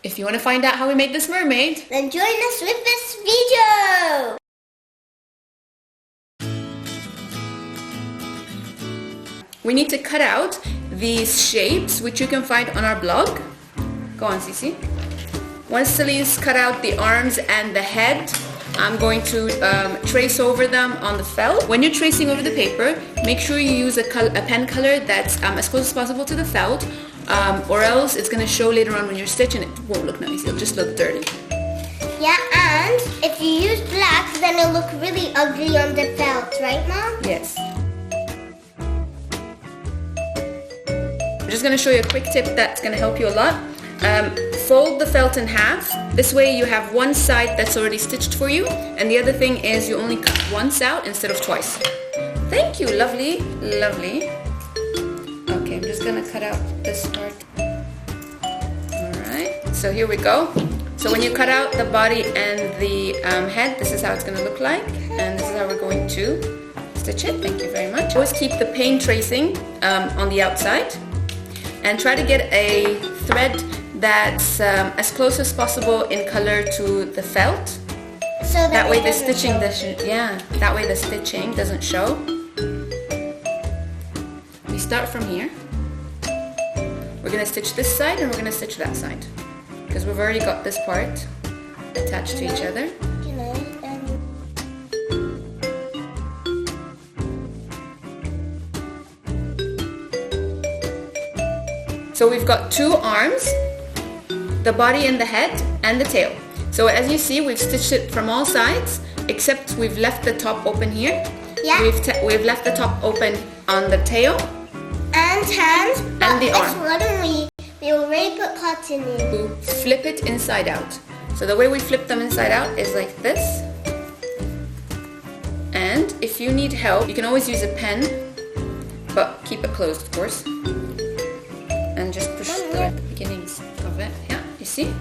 If you want to find out how we made this mermaid, then join us with this video! we need to cut out these shapes, which you can find on our blog. Go on, Cece. Once Celine's cut out the arms and the head, I'm going to trace over them on the felt. When you're tracing over the paper, make sure you use a pen color that's as close as possible to the felt, or else it's going to show later on when you're stitching. It won't look nice, it'll just look dirty. Yeah, and if you use black, then it'll look really ugly on the felt, right, Mom? Yes. I'm just going to show you a quick tip that's going to help you a lot. Fold the felt in half. This way you have one side that's already stitched for you, and the other thing is you only cut once out instead of twice. Thank you, lovely, lovely. Okay, I'm just gonna cut out this part. Alright, so here we go. So when you cut out the body and the head, this is how it's gonna look like, and this is how we're going to stitch it. Thank you very much. Always keep the paint tracing on the outside, and try to get a thread that's as close as possible in color to the felt. So that way the stitching doesn't, that way the stitching doesn't show. We start from here. We're gonna stitch this side and we're gonna stitch that side, because we've already got this part attached to each other. So we've got two arms, the body and the head, and the tail. So as you see, we've stitched it from all sides, except we've left the top open here. Yeah. We've left the top open on the tail. And hands. And the arm. We already put cotton in. We flip it inside out. So the way we flip them inside out is like this. And if you need help, you can always use a pen, but keep it closed, of course. And just push the beginnings of it. Yeah, you see?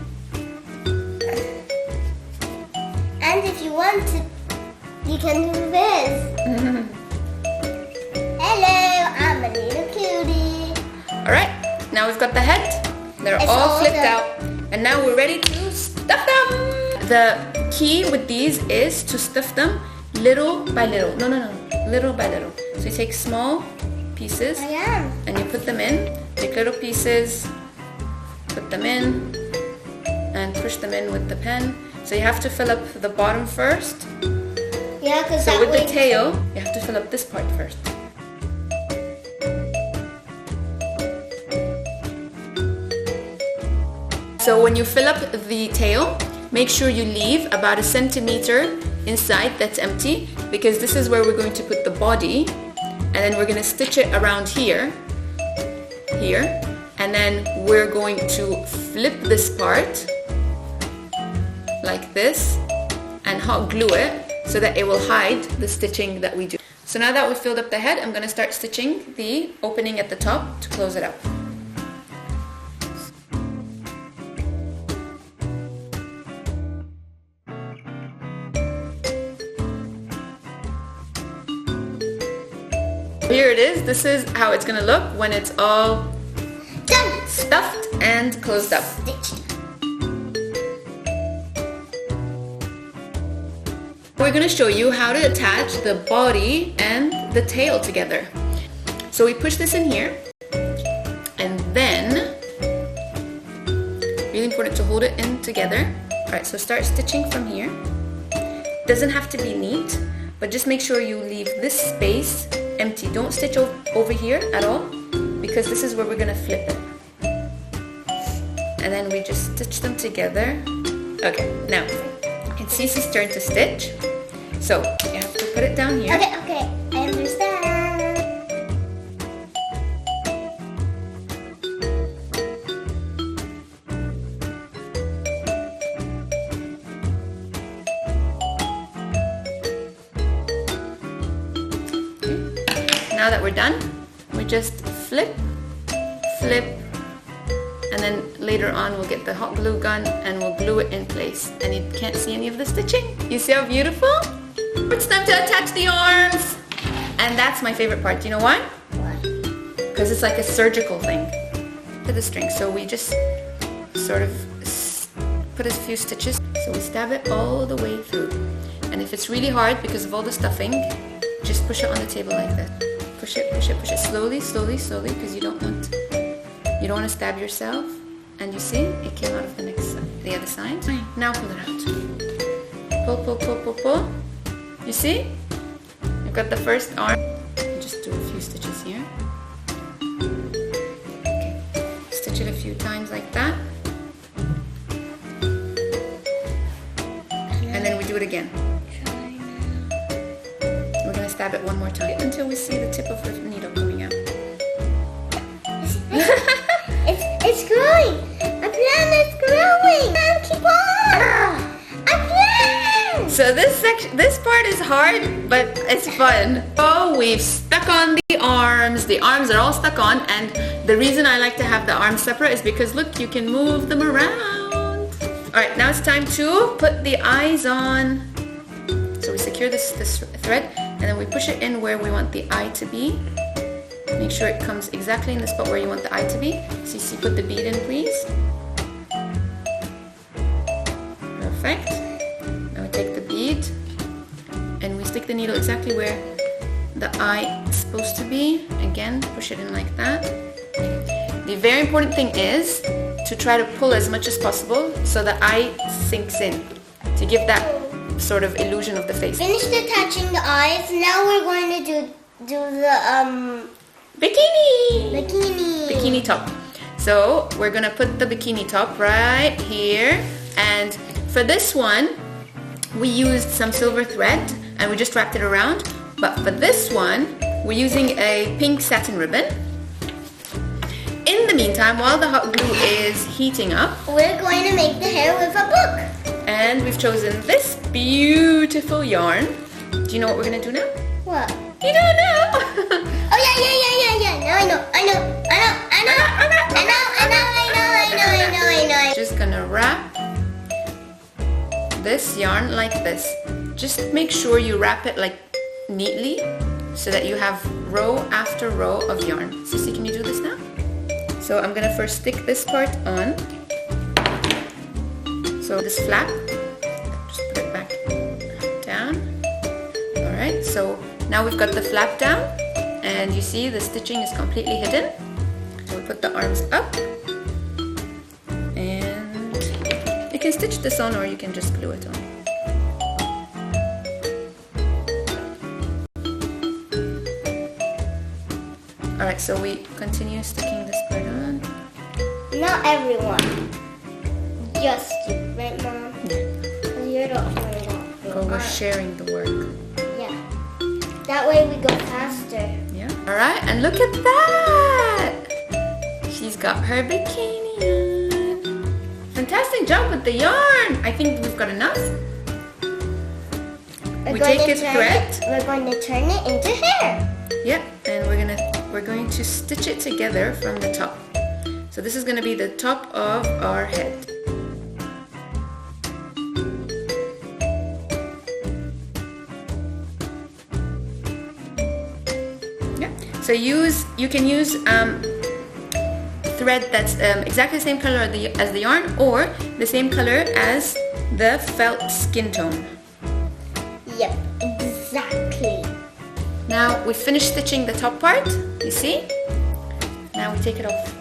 And if you want to, you can do this. Hello, I'm a little cutie. Alright, now we've got the head. They're all flipped out. And now we're ready to stuff them. The key with these is to stuff them little by little. No. Little by little. So you take small pieces and you put them in. Take little pieces, put them in, and push them in with the pen. So you have to fill up the bottom first. Yeah, because so with the tail, you have to fill up this part first. So when you fill up the tail, make sure you leave about 1 centimeter inside that's empty, because this is where we're going to put the body, and then we're going to stitch it around here, and then we're going to flip this part like this and hot glue it so that it will hide the stitching that we do. So now that we've filled up the head, I'm going to start stitching the opening at the top to close it up. Here it is. This is how it's gonna look when it's all done, stuffed and closed up. We're gonna show you how to attach the body and the tail together. So we push this in here, and then really important to hold it in together. Alright, so start stitching from here. Doesn't have to be neat, but just make sure you leave this space empty. Don't stitch over here at all, because this is where we're gonna flip it. And then we just stitch them together. Okay, now it's Cece's turn to stitch. So you have to put it down here. Okay, I understand. Now that we're done, we just flip, and then later on we'll get the hot glue gun and we'll glue it in place. And you can't see any of the stitching. You see how beautiful? It's time to attach the arms. And that's my favorite part. Do you know why? Why? Because it's like a surgical thing to the string. So we just sort of put a few stitches. So we stab it all the way through. And if it's really hard because of all the stuffing, just push it on the table like that. Push it, push it, push it slowly, slowly, slowly, because you don't want to stab yourself. And you see, it came out of the other side. Now pull it out. Pull, pull, pull, pull, pull. You see? You've got the first arm. Just do a few stitches here. Okay. Stitch it a few times like that. And then we do it again. We're going to stab it one more time until we see the tip of the needle coming out. It's growing. A plant is growing. Keep on. A plant. So this part is hard, but it's fun. So we've stuck on the arms. The arms are all stuck on, and the reason I like to have the arms separate is because look, you can move them around. Alright, now it's time to put the eyes on. So we secure this thread, and then we push it in where we want the eye to be. Make sure it comes exactly in the spot where you want the eye to be. So you see, put the bead in, please. Perfect. Now we take the bead and we stick the needle exactly where the eye is supposed to be. Again, push it in like that. The very important thing is to try to pull as much as possible so the eye sinks in, to give that sort of illusion of the face. Finished attaching the eyes. Now we're going to do the bikini top. So we're gonna put the bikini top right here, and for this one we used some silver thread and we just wrapped it around, but for this one we're using a pink satin ribbon. In the meantime, while the hot glue is heating up, we're going to make the hair with a book. And we've chosen this beautiful yarn. Do you know what we're gonna do now? What? You don't know. Oh yeah. Now I know. Just gonna wrap this yarn like this. Just make sure you wrap it like neatly so that you have row after row of yarn. Sissy, can you do this now? So I'm gonna first stick this part on. So this flap, just put it back down. Alright, so now we've got the flap down, and you see the stitching is completely hidden. So we put the arms up, and you can stitch this on or you can just glue it on. Alright, so we continue sticking this part on. Not everyone. Just you, right, Mom? Yeah. You're the only one. Oh, we're sharing the work. Yeah. That way we go faster. Yeah. Alright, and look at that! She's got her bikini on. Fantastic job with the yarn! I think we've got enough. We take this thread. We're going to turn it into hair. Yep, and we're going to stitch it together from the top. So this is going to be the top of our head. Yeah. So you can use thread that's exactly the same color as the yarn, or the same color as the felt skin tone. Yep, exactly. Now we finished stitching the top part, you see? Now we take it off.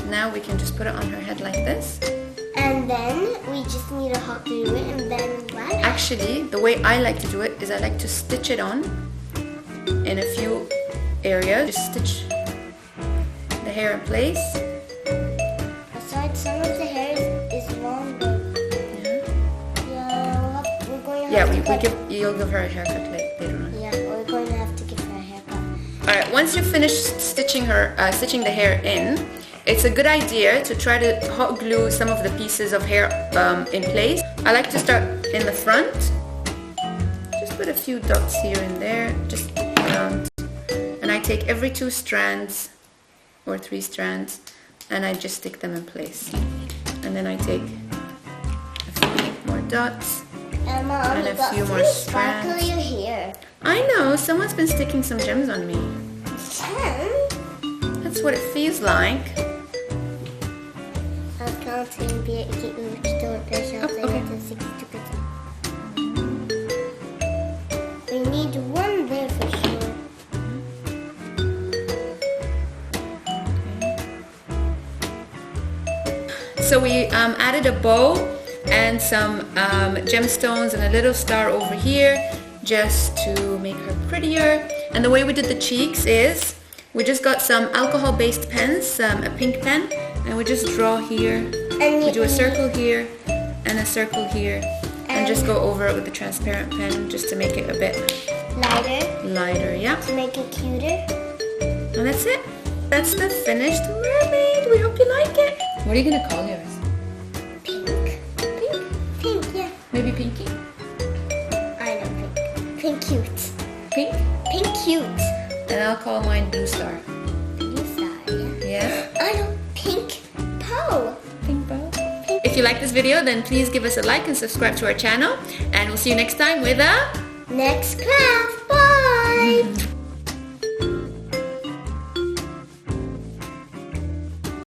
Now we can just put it on her head like this. And then we just need to hot glue it, and then what? Actually, the way I like to do it is I like to stitch it on in a few areas. Just stitch the hair in place. Besides, some of the hair is longer. Yeah, we're going to have to cut. You'll give her a haircut later on. Yeah, we're going to have to give her a haircut. Alright, once you've finished stitching the hair in, it's a good idea to try to hot glue some of the pieces of hair in place. I like to start in the front. Just put a few dots here and there, just around. And I take every 2 strands or 3 strands and I just stick them in place. And then I take a few more dots. Mom, And you a got few more pretty strands. sparkly hair. I know, someone's been sticking some gems on me. That's what it feels like. I'll count and be store Oh, okay. We need one there for sure. So we added a bow and some gemstones and a little star over here just to make her prettier. And the way we did the cheeks is we just got some alcohol-based pens, a pink pen, and we just draw here. We do a circle here and a circle here, and just go over it with the transparent pen just to make it a bit lighter, yeah. To make it cuter. And that's it. That's the finished mermaid. We hope you like it. What are you gonna call yours? Pink. Pink, yeah. Maybe Pinky? I know pink. Pink cute. Pink? Pink cute. And I'll call mine Blue Star. Blue star, yeah. Yeah? I know pink bow. Pink bow. If you like this video, then please give us a like and subscribe to our channel. And we'll see you next time with a Next craft.